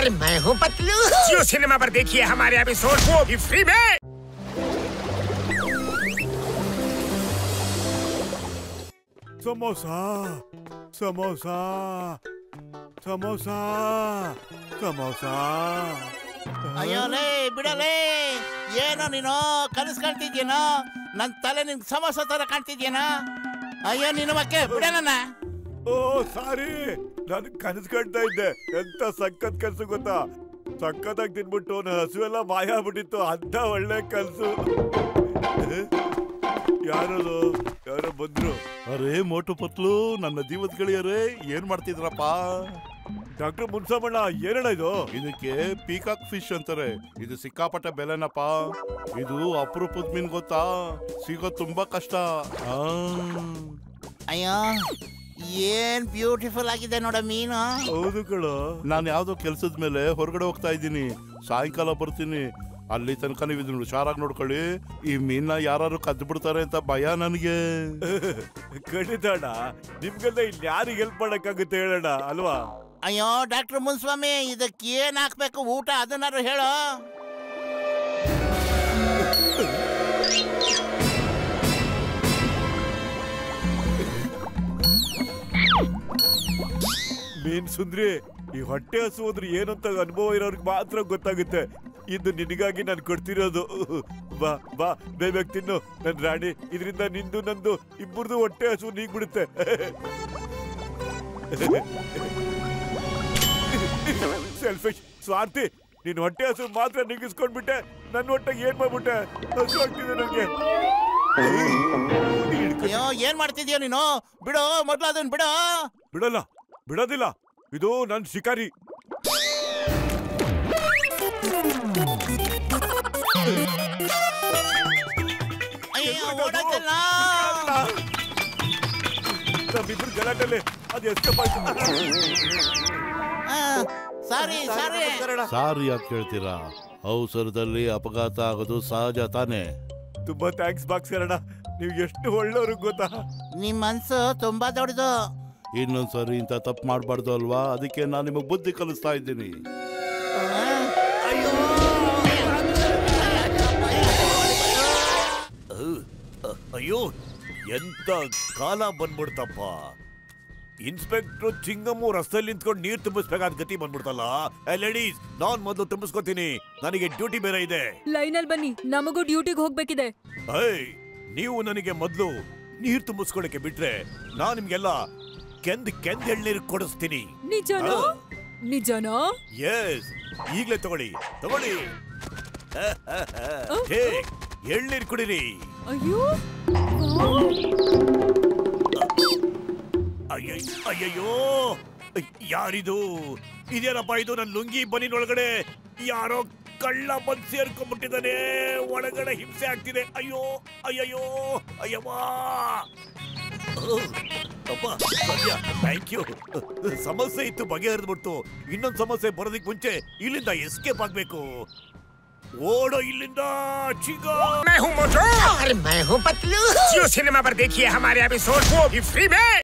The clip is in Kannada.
और मैं हूँ पतलू। जियो सिनेमा पर देखिए हमारे एपिसोड वो भी फ्री में। समोसा समोसा समोसा समोसा ಅಯ್ಯೋಲೇ ಬಿಡಲೇ, ಏನೋ ನೀನು ಕನಸು ಕಾಣ್ತಿದ್ಯೇನೋ? ನನ್ನ ತಲೆ ನಿನ್ ಸಮೋಸ ತರ ಕಾಣ್ತಿದ್ಯೇನೋ? ಅಯ್ಯೋ ನಿನ್ನ ಮಕ್ಕೆ ಬಿಡೋಣ. ಓ ಸಾರಿ, ನಾನು ಕನಸು ಕಾಣ್ತಾ ಇದ್ದೆ. ಎಂತ ಸಖತ್ ಕನಸು ಗೊತ್ತಾ? ಸಖತ್ತಾಗಿ ತಿನ್ಬಿಟ್ಟು ನನ್ನ ಹಸುವೆಲ್ಲ ಮಾಯ ಆಗ್ಬಿಟ್ಟಿತ್ತು. ಅಂತ ಒಳ್ಳೆ ಕನಸು. ಯಾರದು? ಯಾರೋ ಬಂದ್ರು. ಅರೇ ಮೋಟು ಪತ್ಲು, ನನ್ನ ಜೀವದ ಗೆಳೆಯರೇ, ಏನ್ ಮಾಡ್ತಿದ್ರಪ್ಪ? ಡಾಕ್ಟರ್ ಮುನ್ಸಮ್ಮಣ್ಣ, ಏನಣ್ಣ ಇದು? ಇದಕ್ಕೆ ಪೀಕಾಕ್ ಫಿಶ್ ಅಂತಾರೆ. ಇದು ಸಿಕ್ಕಾಪಟ್ಟೆ ಬೆಲೆನಪ್ಪ. ಇದು ಅಪರೂಪದ ಮೀನ್ ಗೊತ್ತಾ? ಸಿಗೋದು ತುಂಬಾ ಕಷ್ಟ. ಅಯ್ಯೋ ಏನ್ ಬ್ಯೂಟಿಫುಲ್ ಆಗಿದೆ ನೋಡ ಮೀನು. ಹೌದು ಕಣ. ನಾನು ಯಾವ್ದೋ ಕೆಲ್ಸದ ಮೇಲೆ ಹೊರಗಡೆ ಹೋಗ್ತಾ ಇದ್ದೀನಿ. ಸಾಯಂಕಾಲ ಬರ್ತೀನಿ. ಅಲ್ಲಿ ತನಕ ನೀವು ಇದನ್ನ ಹುಷಾರಾಗಿ ನೋಡ್ಕೊಳ್ಳಿ. ಈ ಮೀನ್ನ ಯಾರು ಕದ್ದು ಬಿಡ್ತಾರೆ ಅಂತ ಭಯ ನನಗೆ. ಖಂಡಿತ ಅಣ್ಣ, ನಿಮ್ಗೆಲ್ಲ ಇಲ್ಲಿ ಯಾರಿಗೆ ಹೆಲ್ಪ್ ಮಾಡಕ್ಕಾಗುತ್ತೆ ಹೇಳೋಣ ಅಲ್ವಾ? ಅಯ್ಯೋ ಡಾಕ್ಟರ್ ಮುನ್ಸ್ವಾಮಿ, ಇದಕ್ಕೆ ಏನ್ ಹಾಕ್ಬೇಕು ಊಟ ಅದನ್ನಾರು ಹೇಳೋ. ಮೀನ್ ಸುಂದ್ರಿ, ಈ ಹೊಟ್ಟೆ ಹಸು ಅಂದ್ರೆ ಏನಂತ ಅನುಭವ ಇರೋರ್ಗೆ ಮಾತ್ರ ಗೊತ್ತಾಗುತ್ತೆ. ಇದು ನಿನಗಾಗಿ ನಾನು ಕೊಡ್ತಿರೋದು. ಬಾ ಬಾ, ಬೇಗ ತಿನ್ನು ನನ್ ರಾಣಿ. ಇದರಿಂದ ನಿಂದು ನಂದು ಇಬ್ಬರದು ಹೊಟ್ಟೆ ಹಸು ನೀಗ್ಬಿಡುತ್ತೆ. ಸೆಲ್ಫಿಶ್, ಸ್ವಾರ್ಥಿ, ನೀನ್ ಹೊಟ್ಟೆ ಹಸು ಮಾತ್ರ ನಿಗಿಸ್ಕೊಂಡ್ಬಿಟ್ಟೆ. ನನ್ನ ಹೊಟ್ಟೆಗೆ ಏನ್ ಮಾಡ್ಬಿಟ್ಟೆ? ಹಸು ಆಗ್ತಿದೆ ನಂಗೆ. ಅಯ್ಯೋ ಏನ್ ಮಾಡ್ತಿದ್ಯೋ ನೀನು? ಬಿಡೋ ಮೊದ್ಲು ಅದನ್ನ ಬಿಡೋ. ಬಿಡಲ್ಲ, ಬಿಡೋದಿಲ್ಲ. ಇದು ನನ್ ಶಿಕಾರಿ. ಅಯ್ಯೋ ಓಡೋದಿಲ್ಲ. ನಮ್ಮಿಬ್ರು ಗಲಾಟಲ್ಲಿ ಅದು ಎಸ್ಕೇಪ್ ಆಯ್ತು. ಸಾರಿ ಸಾರಿ. ಸಾರಿ ಯಾಕೆ ಕೇಳ್ತೀರಾ? ಅವಸರದಲ್ಲಿ ಅಪಘಾತ ಆಗೋದು ಸಹಜ ತಾನೇ. ತುಂಬಾ ಥ್ಯಾಂಕ್ಸ್ ಬಾಕ್ಸರಣ್ಣ, ನೀವು ಎಷ್ಟು ಒಳ್ಳೆಯವ್ರು ಗೊತ್ತಾ? ನಿಮ್ ಮನ್ಸು ತುಂಬಾ ದೊಡ್ಡದು. ಇನ್ನೊಂದ್ಸರಿ ಇಂಥ ತಪ್ಪು ಮಾಡಬಾರ್ದು ಅಲ್ವಾ? ಅದಕ್ಕೆ ನಾನು ನಿಮಗೆ ಬುದ್ಧಿ ಕಲಿಸ್ತಾ ಇದ್ದೀನಿ. ಅಯ್ಯೋ, ಎಂತ ಕಾಲ ಬಂದ್ಬಿಡ್ತಪ್ಪ. ಇನ್ಸ್ಪೆಕ್ಟ್ರು ಚಿಂಗಮ್ಮು ರಸ್ತೆಯಲ್ಲಿ ನಿಂತ್ಕೊಂಡು ನೀರು ತುಂಬಿಸ್ಬೇಕಾದ ಗತಿ ಬಂದ್ಬಿಡ್ತಲ್ಲ. ಲೇಡೀಸ್, ನಾನ್ ಮೊದಲು ತುಂಬಿಸ್ಕೊತೀನಿ, ನನಗೆ ಡ್ಯೂಟಿ ಬೇರೆ ಇದೆ. ಲೈನಲ್ಲಿ ಬನ್ನಿ, ನಮಗೂ ಡ್ಯೂಟಿಗೆ ಹೋಗ್ಬೇಕಿದೆ. ನೀವು ನನಗೆ ಮೊದಲು ನೀರು ತುಂಬಿಸ್ಕೊಳಕ್ಕೆ ಬಿಟ್ರೆ ನಾನ್ ನಿಮ್ಗೆಲ್ಲ ಕೆಂದ್ ಎಳ್ನೀರು ಕೊಡಿಸ್ತೀನಿ. ನಿಜನಾ? ನಿಜನಾ? ಎಸ್, ಈಗ್ಲೇ ತಗೊಳ್ಳಿ ತಗೊಳ್ಳಿ. ಎಳ್ನೀರು ಕುಡಿರಿ. ಅಯ್ಯೋ ಅಯ್ಯಯ್ಯೋ, ಯಾರಿದು? ಇದೇನಪ್ಪ ಇದು? ನನ್ನ ಲುಂಗಿ ಬನಿನೊಳಗಡೆ ಯಾರೋ ಕಳ್ಳ ಬಂದು ಸೇರ್ಕೊಂಡ್ಬಿಟ್ಟಿದ್ದಾನೆ. ಒಳಗಡೆ ಹಿಂಸೆ ಆಗ್ತಿದೆ. ಅಯ್ಯೋ ಅಯ್ಯಯ್ಯೋ ಅಯ್ಯವ್ವ. ಅಪ್ಪ ಸದ್ಯ ಥ್ಯಾಂಕ್ ಯು. ಸಮಸ್ಯೆ ಇತ್ತು, ಬಗೆಹರಿದ್ಬಿಡ್ತು. ಇನ್ನೊಂದು ಸಮಸ್ಯೆ ಬರೋದಕ್ಕೆ ಮುಂಚೆ ಇಲ್ಲಿಂದ ಎಸ್ಕೇಪ್ ಆಗ್ಬೇಕು. ಓಡೋ ಇಲ್ಲಿಂದ ಚಿಗೋ. मैं हूँ मोटू और मैं हूँ पतलू। जियो सिनेमा पर देखिए हमारे एपिसोड वो भी फ्री में।